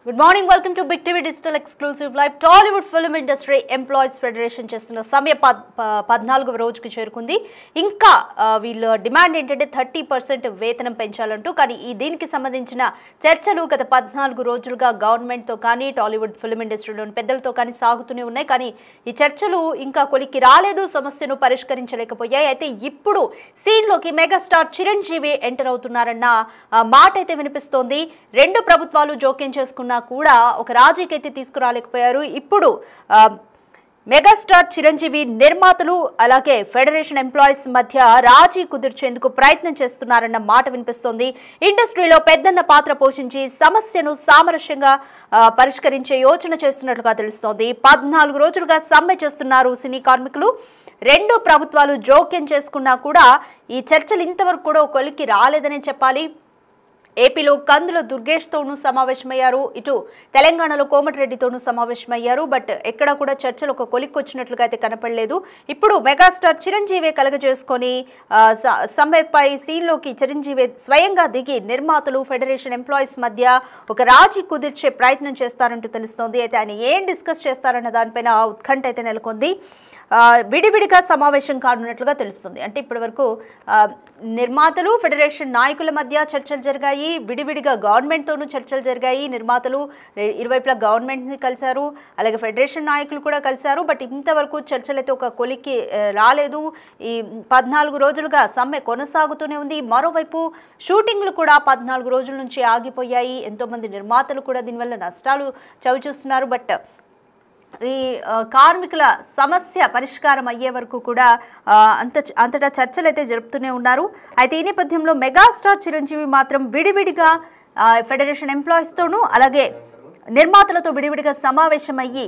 Good morning. Welcome to Big TV Digital Exclusive Live. Tollywood Film Industry Employees Federation చేస్తున్న సమయ 14వ రోజుకి చేరుకుంది. ఇంకా వీళ్ళ డిమాండ్ ఏంటంటే 30% వేతనం పెంచాలంటూ. కానీ దీనికి సంబంధించిన చర్చలు గత 14 రోజులుగా గవర్నమెంట్ తో కానీ టాలీవుడ్ ఫిల్మ్ ఇండస్ట్రీలోని పెద్దలతో కానీ సాగుతూనే ఉన్నాయి. కానీ ఈ చర్చలు ఇంకా కొలికి రాలేదు, సమస్యను పరిష్కరించలేకపోయాయి. అయితే ఇప్పుడు సీన్ లోకి మెగాస్టార్ చిరంజీవి ఎంటర్ అవుతున్నారన్న మాట అయితే వినిపిస్తోంది. రెండు ప్రభుత్వాలు జోక్యం చేసుకున్న కూడా ఒక రాజీకైతే తీసుకురాలేకపోయారు. ఇప్పుడు మెగాస్టార్ చిరంజీవి నిర్మాతలు అలాగే ఫెడరేషన్ ఎంప్లాయీస్ మధ్య రాజీ కుదిర్చేందుకు ప్రయత్నం చేస్తున్నారన్న మాట వినిపిస్తోంది. ఇండస్ట్రీలో పెద్దన్న పాత్ర పోషించి సమస్యను సామరస్యంగా పరిష్కరించే యోచన చేస్తున్నట్లుగా తెలుస్తోంది. 14 రోజులుగా సమ్మె చేస్తున్నారు సినీ కార్మికులు. రెండు ప్రభుత్వాలు జోక్యం చేసుకున్నా కూడా ఈ చర్చలు ఇంతవరకు కూడా కొలికి రాలేదనే చెప్పాలి. ఏపీలో కందుల దుర్గేష్తోనూ సమావేశమయ్యారు, ఇటు తెలంగాణలో కోమటిరెడ్డితోనూ సమావేశమయ్యారు. బట్ ఎక్కడ కూడా చర్చలు ఒక కొలిక్కొచ్చినట్లుగా అయితే కనపడలేదు. ఇప్పుడు మెగాస్టార్ చిరంజీవి కలగజేసుకొని సమ్మెపై సీన్లోకి చిరంజీవి స్వయంగా దిగి నిర్మాతలు ఫెడరేషన్ ఎంప్లాయీస్ మధ్య ఒక రాజీ కుదిర్చే ప్రయత్నం చేస్తారంటూ తెలుస్తోంది. అయితే ఆయన ఏం డిస్కస్ చేస్తారన్న దానిపైన ఉత్కంఠ అయితే నెలకొంది. విడివిడిగా సమావేశం కానున్నట్లుగా తెలుస్తుంది. అంటే ఇప్పటి వరకు నిర్మాతలు ఫెడరేషన్ నాయకుల మధ్య చర్చలు జరిగాయి, విడివిడిగా గవర్నమెంట్తోనూ చర్చలు జరిగాయి. నిర్మాతలు ఇరువైపులా గవర్నమెంట్ని కలిశారు, అలాగే ఫెడరేషన్ నాయకులు కూడా కలిశారు. బట్ ఇంతవరకు చర్చలు అయితే ఒక కొలికి రాలేదు. ఈ 14 రోజులుగా సమ్మె కొనసాగుతూనే ఉంది. మరోవైపు షూటింగ్లు కూడా 14 రోజుల నుంచి ఆగిపోయాయి. ఎంతోమంది నిర్మాతలు కూడా దీనివల్ల నష్టాలు చవిచూస్తున్నారు. బట్ ఈ కార్మికుల సమస్య పరిష్కారం అయ్యే వరకు కూడా అంతటా చర్చలు అయితే జరుపుతూనే ఉన్నారు. అయితే ఈ నేపథ్యంలో మెగాస్టార్ చిరంజీవి మాత్రం విడివిడిగా ఫెడరేషన్ ఎంప్లాయీస్తోనూ అలాగే నిర్మాతలతో విడివిడిగా సమావేశమయ్యి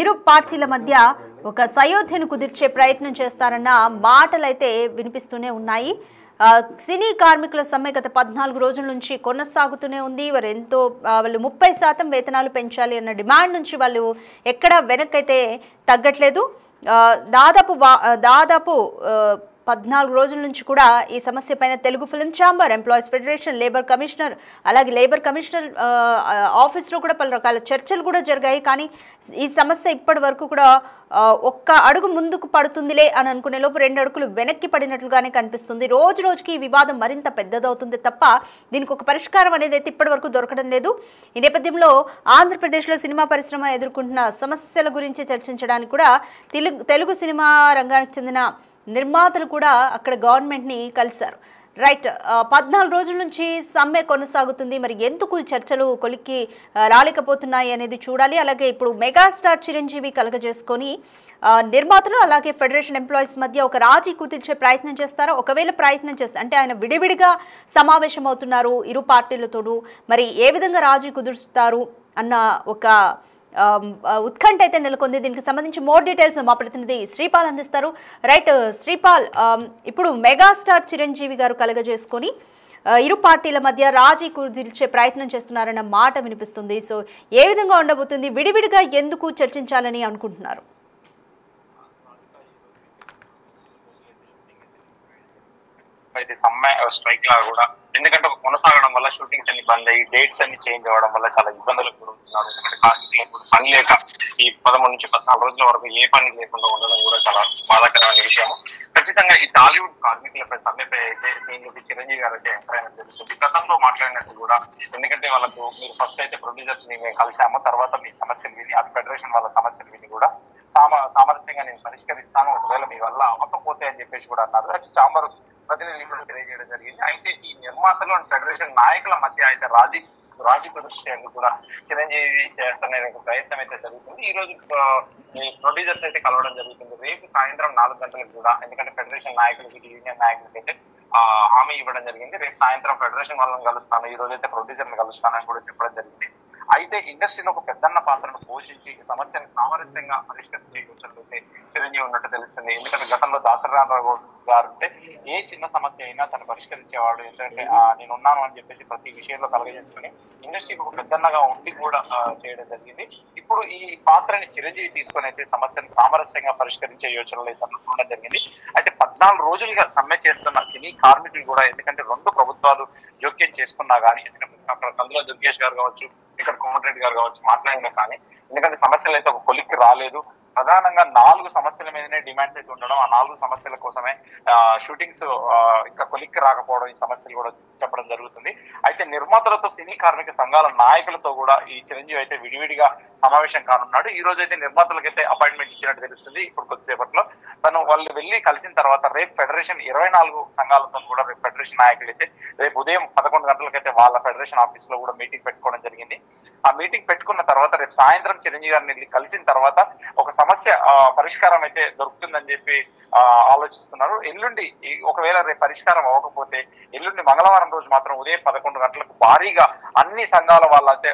ఇరు పార్టీల మధ్య ఒక సయోధ్యను కుదిర్చే ప్రయత్నం చేస్తారన్న మాటలైతే వినిపిస్తూనే ఉన్నాయి. సినీ కార్మికుల సమ్మె గత 14 రోజుల నుంచి కొనసాగుతూనే ఉంది. వాళ్ళు 30% వేతనాలు పెంచాలి అన్న డిమాండ్ నుంచి వాళ్ళు ఎక్కడ వెనక్కైతే తగ్గట్లేదు. దాదాపు 14 రోజుల నుంచి కూడా ఈ సమస్య పైన Telugu film chamber, employees federation, labour commissioner అలాగే లేబర్ కమిషనర్ ఆఫీస్లో కూడా పలు రకాల చర్చలు కూడా జరిగాయి. కానీ ఈ సమస్య ఇప్పటి వరకు కూడా ఒక్క అడుగు ముందుకు పడుతుందిలే అని అనుకునే లోపు 2 అడుగులు వెనక్కి పడినట్లుగానే కనిపిస్తుంది. రోజు రోజుకి ఈ వివాదం మరింత పెద్దదవుతుంది తప్ప దీనికి ఒక పరిష్కారం అనేది అయితే ఇప్పటి వరకు దొరకడం లేదు. ఈ నేపథ్యంలో ఆంధ్రప్రదేశ్లో సినిమా పరిశ్రమ ఎదుర్కొంటున్న సమస్యల గురించి చర్చించడానికి కూడా తెలుగు సినిమా రంగానికి చెందిన నిర్మాతలు కూడా అక్కడ గవర్నమెంట్ని కలిశారు. రైట్, 14 రోజుల నుంచి సమ్మె కొనసాగుతుంది. మరి ఎందుకు చర్చలు కొలిక్కి రాలేకపోతున్నాయి అనేది చూడాలి. అలాగే ఇప్పుడు మెగాస్టార్ చిరంజీవి కలగజేసుకొని నిర్మాతలు అలాగే ఫెడరేషన్ ఎంప్లాయీస్ మధ్య ఒక రాజీ కుదిర్చే ప్రయత్నం చేస్తారా? ఒకవేళ ప్రయత్నం చేస్తే అంటే ఆయన విడివిడిగా సమావేశం అవుతున్నారు ఇరు పార్టీలతోనూ, మరి ఏ విధంగా రాజీ కుదురుస్తారు అన్న ఒక ఉత్కంఠ అయితే నెలకొంది. దీనికి సంబంధించి మోర్ డీటెయిల్స్ మా ప్రతినిధి శ్రీపాల్ అందిస్తారు. రైట్ శ్రీపాల్, ఇప్పుడు మెగాస్టార్ చిరంజీవి గారు కలగజేసుకొని ఇరు పార్టీల మధ్య రాజీ కుదిర్చే ప్రయత్నం చేస్తున్నారన్న మాట వినిపిస్తుంది. సో ఏ విధంగా ఉండబోతుంది? విడివిడిగా ఎందుకు చర్చించాలని అనుకుంటున్నారు? ఇది సమ్మె స్ట్రైక్ లాగా కూడా, ఎందుకంటే కొనసాగడం వల్ల షూటింగ్స్ అన్ని బంద్ అయ్యి డేట్స్ అన్ని చేంజ్ అవ్వడం వల్ల చాలా ఇబ్బందులకు గురవుతున్నారు. ఎందుకంటే కార్మికులకు పని లేక ఈ 13 నుంచి 14 రోజుల వరకు ఏ పని లేకుండా ఉండడం కూడా చాలా బాధాకరమైన విషయం. ఖచ్చితంగా ఈ టాలీవుడ్ కార్మికులపై సమ్మెపై అయితే దీనికి చిరంజీవి గారు అయితే ఎంటర్ అయినట్టు తెలుస్తుంది. గతంలో మాట్లాడినట్టు కూడా, ఎందుకంటే వాళ్ళకు మీరు ఫస్ట్ అయితే ప్రొడ్యూసర్స్ ని మేము కలిసాము, తర్వాత మీ సమస్యలు విని అది ఫెడరేషన్ వాళ్ళ సమస్యలు విని కూడా సామరస్యంగా నేను పరిష్కరిస్తాను, ఒకవేళ మీ వల్ల అవ్వకపోతే అని చెప్పేసి కూడా అన్నారు. అది ఛాంబర్ ప్రతినిధులు తెలియజేయడం జరిగింది. అయితే ఈ నిర్మాతలు అండ్ ఫెడరేషన్ నాయకుల మధ్య అయితే రాజీ కుదిర్చేందుకు కూడా చిరంజీవి చేస్తున్న ప్రయత్నం అయితే జరుగుతుంది. ఈ రోజు ప్రొడ్యూసర్స్ అయితే కలవడం జరుగుతుంది. రేపు సాయంత్రం 4 గంటలకు కూడా, ఎందుకంటే ఫెడరేషన్ నాయకులకి యూనియన్ నాయకులకి అయితే హామీ ఇవ్వడం జరిగింది. రేపు సాయంత్రం ఫెడరేషన్ వాళ్ళని కలుస్తాను, ఈ రోజు అయితే ప్రొడ్యూసర్ని కలుస్తానని కూడా చెప్పడం జరిగింది. అయితే ఇండస్ట్రీలో ఒక పెద్దన్న పాత్రను పోషించి సమస్యను సామరస్యంగా పరిష్కరించే యోచనలైతే చిరంజీవి ఉన్నట్టు తెలుస్తుంది. ఎందుకంటే గతంలో దాసరామరావు గారు అంటే ఏ చిన్న సమస్య అయినా తను పరిష్కరించేవాడు. ఎందుకంటే నేను ఉన్నాను అని చెప్పేసి ప్రతి విషయంలో కలగజేసుకుని ఇండస్ట్రీకి ఒక పెద్దన్నగా ఉండి కూడా చేయడం జరిగింది. ఇప్పుడు ఈ పాత్రని చిరంజీవి తీసుకొని అయితే సమస్యను సామరస్యంగా పరిష్కరించే యోచనలు అయితే ఉండడం జరిగింది. అయితే 14 రోజులుగా సమ్మె చేస్తున్న సినీ కార్మికులు కూడా, ఎందుకంటే రెండు ప్రభుత్వాలు జోక్యం చేసుకున్నా కానీ, ఎందుకంటే అక్కడ కందుల దుర్గేష్ గారు కావచ్చు, ఇక్కడ కోమటిరెడ్డి గారు కావచ్చు మాట్లాడినా కానీ, ఎందుకంటే సమస్యలు అయితే ఒక కొలిక్కి రాలేదు. ప్రధానంగా 4 సమస్యల మీదనే డిమాండ్స్ అయితే ఉండడం, ఆ 4 సమస్యల కోసమే షూటింగ్స్ ఇంకా కొలిక్కి రాకపోవడం, ఈ సమస్యలు కూడా చెప్పడం జరుగుతుంది. అయితే నిర్మాతలతో సినీ కార్మిక సంఘాల నాయకులతో కూడా ఈ చిరంజీవి అయితే విడివిడిగా సమావేశం కానున్నాడు. ఈ రోజు అయితే నిర్మాతలకైతే అపాయింట్మెంట్ ఇచ్చినట్టు తెలుస్తుంది. ఇప్పుడు కొద్దిసేపట్లో వాళ్ళు వెళ్ళి కలిసిన తర్వాత రేపు ఫెడరేషన్ 24 సంఘాలతో కూడా రేపు ఫెడరేషన్ నాయకులు అయితే రేపు ఉదయం 11 గంటలకైతే వాళ్ళ ఫెడరేషన్ ఆఫీస్ లో కూడా మీటింగ్ పెట్టుకోవడం జరిగింది. ఆ మీటింగ్ పెట్టుకున్న తర్వాత రేపు సాయంత్రం చిరంజీవి గారిని కలిసిన తర్వాత ఒక సమస్య పరిష్కారం అయితే దొరుకుతుందని చెప్పి ఆలోచిస్తున్నారు. ఎల్లుండి ఒకవేళ రేపు పరిష్కారం అవ్వకపోతే ఎల్లుండి మంగళవారం రోజు మాత్రం ఉదయం 11 గంటలకు భారీగా అన్ని సంఘాల వాళ్ళైతే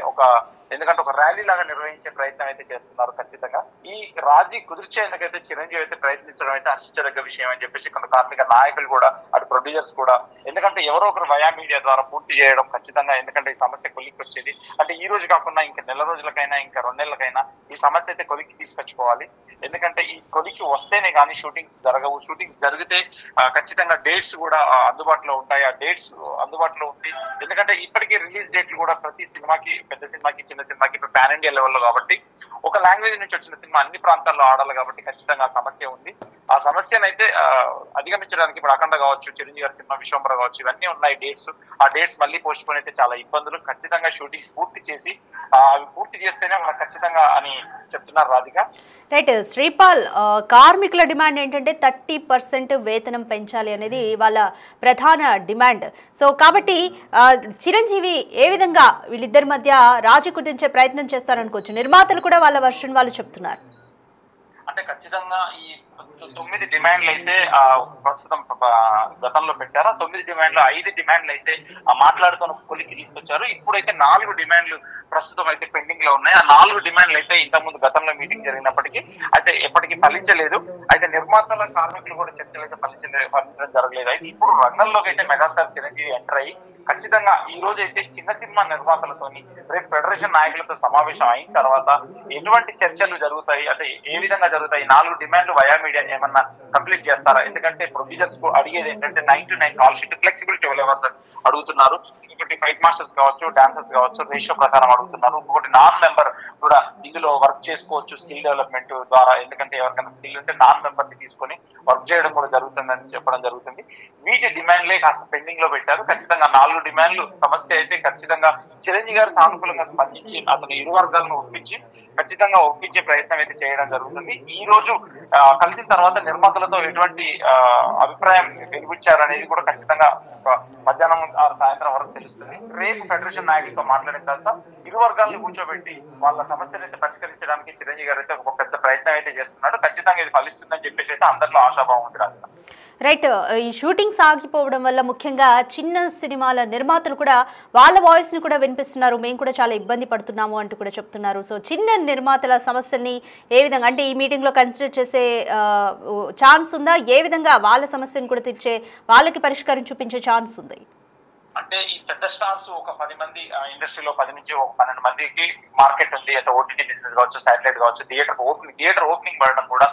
ఎందుకంటే ఒక ర్యాలీ లాగా నిర్వహించే ప్రయత్నం అయితే చేస్తున్నారు. ఖచ్చితంగా ఈ రాజీ కుదిర్చేందుకైతే చిరంజీవి అయితే ప్రయత్నించడం అయితే హర్షించదగ్గ విషయం అని చెప్పేసి కొంత కార్మిక నాయకులు కూడా, అటు ప్రొడ్యూసర్స్ కూడా, ఎందుకంటే ఎవరో ఒకరు వయా మీడియా ద్వారా పూర్తి చేయడం ఖచ్చితంగా, ఎందుకంటే ఈ సమస్య కొలిక్కి వచ్చేది అంటే ఈ రోజు కాకుండా ఇంకా నెల రోజులకైనా ఇంకా 2 నెలలకైనా ఈ సమస్య అయితే కొలిక్కి తీసుకొచ్చుకోవాలి. ఎందుకంటే ఈ కొలిక్కి వస్తేనే కానీ షూటింగ్స్ జరగవు. షూటింగ్స్ జరిగితే ఖచ్చితంగా డేట్స్ కూడా అందుబాటులో ఉంటాయి. ఆ డేట్స్ అందుబాటులో ఉంది. ఎందుకంటే ఇప్పటికీ రిలీజ్ డేట్లు కూడా ప్రతి సినిమాకి, పెద్ద సినిమాకి చిన్న సినిమాకి ఇప్పుడు పాన్ ఇండియా లెవెల్లో కాబట్టి ఒక లాంగ్వేజ్ నుంచి వచ్చిన సినిమా అన్ని ప్రాంతాల్లో ఆడాలి కాబట్టి ఖచ్చితంగా ఆ సమస్య ఉంది. ఆ సమస్యను అయితే అధిగమించడానికి ఇప్పుడు అఖండ కావచ్చు, చిరంజీవి గారి సినిమా విశ్వంబర కావచ్చు, ఇవన్నీ ఉన్నాయి డేట్స్. ఆ డేట్స్ మళ్ళీ పోస్ట్ పోన్ అయితే చాలా ఇబ్బందులు. ఖచ్చితంగా షూటింగ్ పూర్తి చేసి అవి పూర్తి చేస్తేనే మనకు ఖచ్చితంగా అని చెప్తున్నారు రాధిక. రైట్ శ్రీపాల్, కార్మికుల డిమాండ్ ఏంటంటే 30% వేతనం పెంచాలి అనేది వాళ్ళ ప్రధాన డిమాండ్. సో కాబట్టి చిరంజీవి ఏ విధంగా వీళ్ళిద్దరి మధ్య రాజీ కుదించే ప్రయత్నం చేస్తారనుకోవచ్చు. నిర్మాతలు కూడా వాళ్ళ వర్షన్ వాళ్ళు చెప్తున్నారు. అంటే ఖచ్చితంగా ఈ 9 డిమాండ్లు అయితే ప్రస్తుతం గతంలో పెట్టారు. 9 డిమాండ్లు 5 డిమాండ్లు అయితే మాట్లాడుకొని కొలిక్కి తీసుకొచ్చారు. ఇప్పుడైతే 4 డిమాండ్లు ప్రస్తుతం అయితే పెండింగ్ లో ఉన్నాయి. ఆ 4 డిమాండ్లు అయితే ఇంతకుముందు గతంలో మీటింగ్ జరిగినప్పటికీ అయితే ఎప్పటికీ ఫలించలేదు. అయితే నిర్మాతల కార్మికులు కూడా చర్చలు అయితే ఫలించడం జరగలేదు. అయితే ఇప్పుడు రంగంలోకి అయితే మెగాస్టార్ చిరంజీవి ఎంటర్ అయ్యి ఖచ్చితంగా ఈ రోజు అయితే చిన్న సినిమా నిర్మాతలతోని రేపు ఫెడరేషన్ నాయకులతో సమావేశం అయిన తర్వాత ఎటువంటి చర్చలు జరుగుతాయి, అంటే ఏ విధంగా జరుగుతాయి, 4 డిమాండ్లు వయా మీడియా ఏమన్నా కంప్లీట్ చేస్తారా? ఎందుకంటే ప్రొడ్యూసర్స్ కు అడిగేది ఏంటంటే 9 to 9 call sheet, flexibility hours అడుగుతున్నారు. ఇంకొకటి ఫైట్ మాస్టర్స్ కావచ్చు, డాన్సర్స్ కావచ్చు, రేషియో ప్రకారం అడుగుతున్నారు. ఇంకొకటి నాన్ మెంబర్ కూడా ఇందులో వర్క్ చేసుకోవచ్చు స్కిల్ డెవలప్మెంట్ ద్వారా. ఎందుకంటే ఎవరికైనా స్కిల్ ఉంటే నాన్ మెంబర్ ని తీసుకొని వర్క్ చేయడం కూడా జరుగుతుందని చెప్పడం జరుగుతుంది. వీటి డిమాండ్లే కాస్త పెండింగ్ లో పెట్టారు. ఖచ్చితంగా 4 డిమాండ్లు సమస్య అయితే ఖచ్చితంగా చిరంజీవి గారు సానుకూలంగా స్పందించి అతను ఇరు వర్గాలను ఖచ్చితంగా ఒప్పించే ప్రయత్నం అయితే చేయడం జరుగుతుంది. ఈ రోజు కలిసిన తర్వాత నిర్మాతలతో ఎటువంటి అభిప్రాయం వెలిబుచ్చారనేది కూడా ఖచ్చితంగా మధ్యాహ్నం సాయంత్రం వరకు తెలుస్తుంది. రేపు ఫెడరేషన్ నాయకులతో మాట్లాడిన తర్వాత ఇరు వర్గాలను కూర్చోబెట్టి వాళ్ళ సమస్యలు అయితే పరిష్కరించడానికి చిరంజీవి గారు అయితే ఒక పెద్ద ప్రయత్నం అయితే చేస్తున్నాడు. ఖచ్చితంగా ఇది ఫలిస్తుందని చెప్పేసి అయితే అందరిలో ఆశాభావం ఉంది. రైట్, ఈ షూటింగ్ సాగిపోవడం వల్ల ముఖ్యంగా చిన్న సినిమాల నిర్మాతలు కూడా వాళ్ళ వాయిస్ ని కూడా వినిపిస్తున్నారు. మేము కూడా చాలా ఇబ్బంది పడుతున్నాము అంటూ కూడా చెప్తున్నారు. సో చిన్న నిర్మాతల సమస్యల్ని ఏ విధంగా అంటే ఈ మీటింగ్ లో కన్సిడర్ చేసే ఛాన్స్ ఉందా? ఏ విధంగా వాళ్ళ సమస్యను కూడా తీర్చే, వాళ్ళకి పరిష్కారం చూపించే ఛాన్స్ ఉంది? అంటే ఈ పెద్ద స్టార్స్ ఒక 10 మంది ఇండస్ట్రీలో 10 నుంచి ఒక 12 మందికి మార్కెట్ ఉంది. అంటే ఓటీటీ బిజినెస్ కావచ్చు, శాటిలైట్ కావచ్చు, థియేటర్ ఓపెనింగ్ పడడం కూడా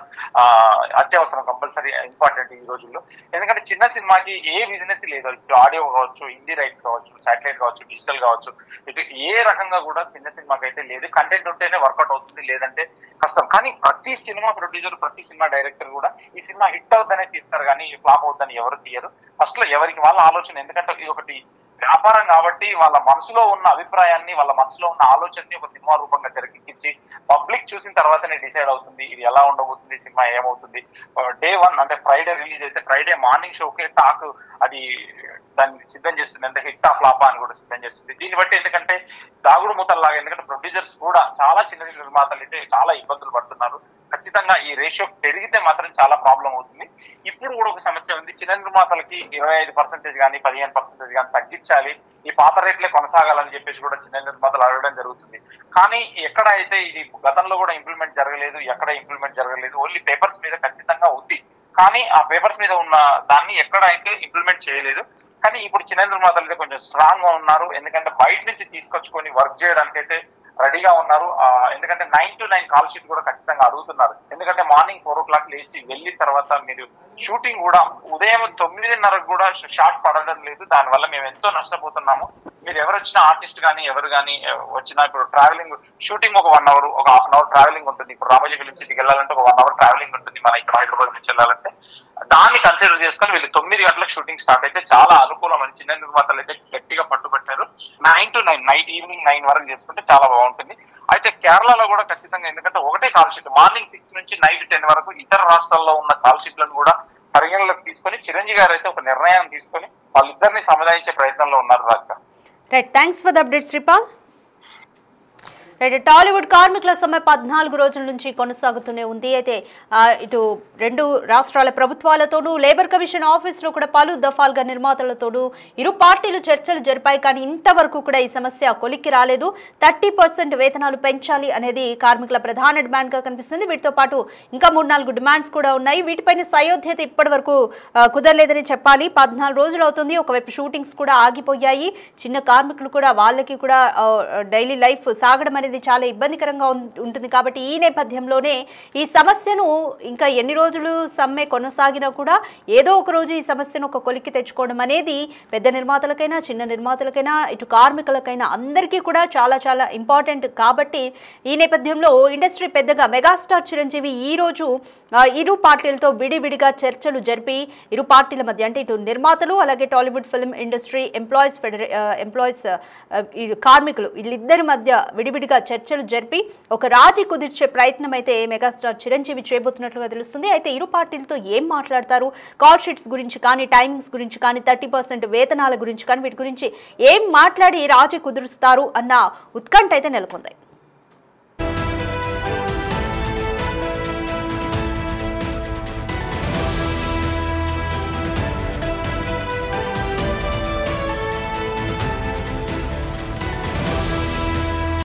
అత్యవసరం, కంపల్సరీ ఇంపార్టెంట్ ఈ రోజుల్లో. ఎందుకంటే చిన్న సినిమాకి ఏ బిజినెస్ లేదు. ఇటు ఆడియో కావచ్చు, హిందీ రైట్స్ కావచ్చు, శాటిలైట్ కావచ్చు, డిజిటల్ కావచ్చు, ఇటు ఏ రకంగా కూడా చిన్న సినిమాకి అయితే లేదు. కంటెంట్ ఉంటేనే వర్కౌట్ అవుతుంది, లేదంటే కష్టం. కానీ ప్రతి సినిమా ప్రొడ్యూసర్, ప్రతి సినిమా డైరెక్టర్ కూడా ఈ సినిమా హిట్ అవుతుందనే తీస్తారు, కానీ ఫ్లాప్ అవుతుందని ఎవరు తీయరు. ఫస్ట్ లో ఎవరికి వాళ్ళ ఆలోచన. ఎందుకంటే ఇది ఒకటి వ్యాపారం కాబట్టి వాళ్ళ మనసులో ఉన్న అభిప్రాయాన్ని, వాళ్ళ మనసులో ఉన్న ఆలోచనని ఒక సినిమా రూపంగా తెరకెక్కించి పబ్లిక్ చూసిన తర్వాతనే డిసైడ్ అవుతుంది ఇది ఎలా ఉండబోతుంది, సినిమా ఏమవుతుంది. Day 1 అంటే ఫ్రైడే రిలీజ్ అయితే ఫ్రైడే మార్నింగ్ షోకే టాక్ అది దాన్ని సిద్ధం చేస్తుంది. అంటే హిట్ ఆఫ్ ఫ్లాపా అని కూడా సిద్ధం చేస్తుంది. దీన్ని బట్టి ఎందుకంటే దాగుడు మూతల్లాగా, ఎందుకంటే ప్రొడ్యూసర్స్ కూడా చాలా చిన్న చిన్న నిర్మాతలు అయితే చాలా ఇబ్బందులు పడుతున్నారు. ఖచ్చితంగా ఈ రేషియో పెరిగితే మాత్రం చాలా ప్రాబ్లం అవుతుంది. ఇప్పుడు కూడా ఒక సమస్య ఉంది. చిన్న నిర్మాతలకి 25% కానీ 15% కానీ తగ్గించాలి, ఈ పాత రేట్లే కొనసాగాలని చెప్పేసి కూడా చిన్న నిర్మాతలు అడగడం జరుగుతుంది. కానీ ఎక్కడ అయితే ఇది గతంలో కూడా ఇంప్లిమెంట్ జరగలేదు, ఎక్కడ ఇంప్లిమెంట్ జరగలేదు. ఓన్లీ పేపర్స్ మీద ఖచ్చితంగా ఉంది, కానీ ఆ పేపర్స్ మీద ఉన్న దాన్ని ఎక్కడ అయితే ఇంప్లిమెంట్ చేయలేదు. కానీ ఇప్పుడు చిన్న నిర్మాతలు అయితే కొంచెం స్ట్రాంగ్ గా ఉన్నారు. ఎందుకంటే బయట నుంచి తీసుకొచ్చుకొని వర్క్ చేయడానికి అయితే రెడీగా ఉన్నారు. ఎందుకంటే 9 to 9 కాల్ షీట్ కూడా ఖచ్చితంగా అడుగుతున్నారు. ఎందుకంటే మార్నింగ్ 4 o'clock లేచి వెళ్ళిన తర్వాత మీరు షూటింగ్ కూడా ఉదయం 9:30 కూడా షాట్ పడడం లేదు. దానివల్ల మేము ఎంతో నష్టపోతున్నాము. మీరు ఎవరు వచ్చిన ఆర్టిస్ట్ కానీ ఎవరు కానీ వచ్చినా ఇప్పుడు ట్రావెలింగ్ షూటింగ్ ఒక 1 hour ఒక హాఫ్ అన్ అవర్ ట్రావెలింగ్ ఉంటుంది. ఇప్పుడు రామోజీ ఫిలిం సిటీకి వెళ్ళాలంటే ఒక 1 hour ట్రావెలింగ్ ఉంటుంది మన ఇక్కడ హైదరాబాద్ నుంచి వెళ్ళాలంటే. దాన్ని కన్సిడర్ చేసుకొని వీళ్ళు 9 గంటలకు షూటింగ్ స్టార్ట్ అయితే చాలా అనుకూలం అని చిన్న నిర్మాతలు అయితే గట్టిగా పట్టుబట్టారు. 9 to 9 నైట్ ఈవినింగ్ 9 వరకు చేసుకుంటే చాలా బాగుంటుంది. అయితే కేరళలో కూడా ఖచ్చితంగా, ఎందుకంటే ఒకటే కాల్ షీట్ మార్నింగ్ 6 నుంచి నైట్ 10 వరకు ఇతర రాష్ట్రాల్లో ఉన్న కాల్ షీట్లను కూడా పరిగణలోకి తీసుకొని చిరంజీవి గారు అయితే ఒక నిర్ణయాన్ని తీసుకొని వాళ్ళిద్దరిని సముదాయించే ప్రయత్నంలో ఉన్నారు. రాక right, thanks for the update Sripal. Tollywood కార్మికుల సమ్మె 14 రోజుల నుంచి కొనసాగుతూనే ఉంది. అయితే ఇటు 2 రాష్ట్రాల ప్రభుత్వాలతోనూ లేబర్ కమిషన్ ఆఫీసులో కూడా పలు దఫాలుగా నిర్మాతలతోనూ ఇరు పార్టీలు చర్చలు జరిపాయి. కానీ ఇంతవరకు కూడా ఈ సమస్య కొలిక్కి రాలేదు. 30% వేతనాలు పెంచాలి అనేది కార్మికుల ప్రధాన డిమాండ్గా కనిపిస్తుంది. వీటితో పాటు ఇంకా 3-4 డిమాండ్స్ కూడా ఉన్నాయి. వీటిపైన సయోధ్యత ఇప్పటి వరకు కుదరలేదని చెప్పాలి. 14 రోజులు అవుతుంది. ఒకవైపు షూటింగ్స్ కూడా ఆగిపోయాయి. చిన్న కార్మికులు కూడా వాళ్ళకి కూడా డైలీ లైఫ్ సాగడం అనేది చాలా ఇబ్బందికరంగా ఉంటుంది. కాబట్టి ఈ నేపథ్యంలోనే ఈ సమస్యను ఇంకా ఎన్ని రోజులు సమ్మె కొనసాగినా కూడా ఏదో ఒక రోజు ఈ సమస్యను ఒక కొలిక్కి తెచ్చుకోవడం అనేది పెద్ద నిర్మాతలకైనా చిన్న నిర్మాతలకైనా ఇటు కార్మికులకైనా అందరికీ కూడా చాలా చాలా ఇంపార్టెంట్. కాబట్టి ఈ నేపథ్యంలో ఇండస్ట్రీ పెద్దగా మెగాస్టార్ చిరంజీవి ఈ రోజు ఇరు పార్టీలతో విడివిడిగా చర్చలు జరిపి ఇరు పార్టీల మధ్య అంటే ఇటు నిర్మాతలు అలాగే టాలీవుడ్ ఫిల్మ్ ఇండస్ట్రీ ఎంప్లాయీస్ కార్మికులు వీళ్ళిద్దరి మధ్య విడివిడిగా చర్చలు జరిపి ఒక రాజీ కుదిర్చే ప్రయత్నం అయితే మెగాస్టార్ చిరంజీవి చేయబోతున్నట్లుగా తెలుస్తుంది. అయితే ఇరు పార్టీలతో ఏం మాట్లాడతారు, కాల్ షీట్స్ గురించి కానీ టైమింగ్స్ గురించి కానీ 30% వేతనాల గురించి కానీ వీటి గురించి ఏం మాట్లాడి రాజీ కుదురుస్తారు అన్న ఉత్కంఠ అయితే నెలకొంది.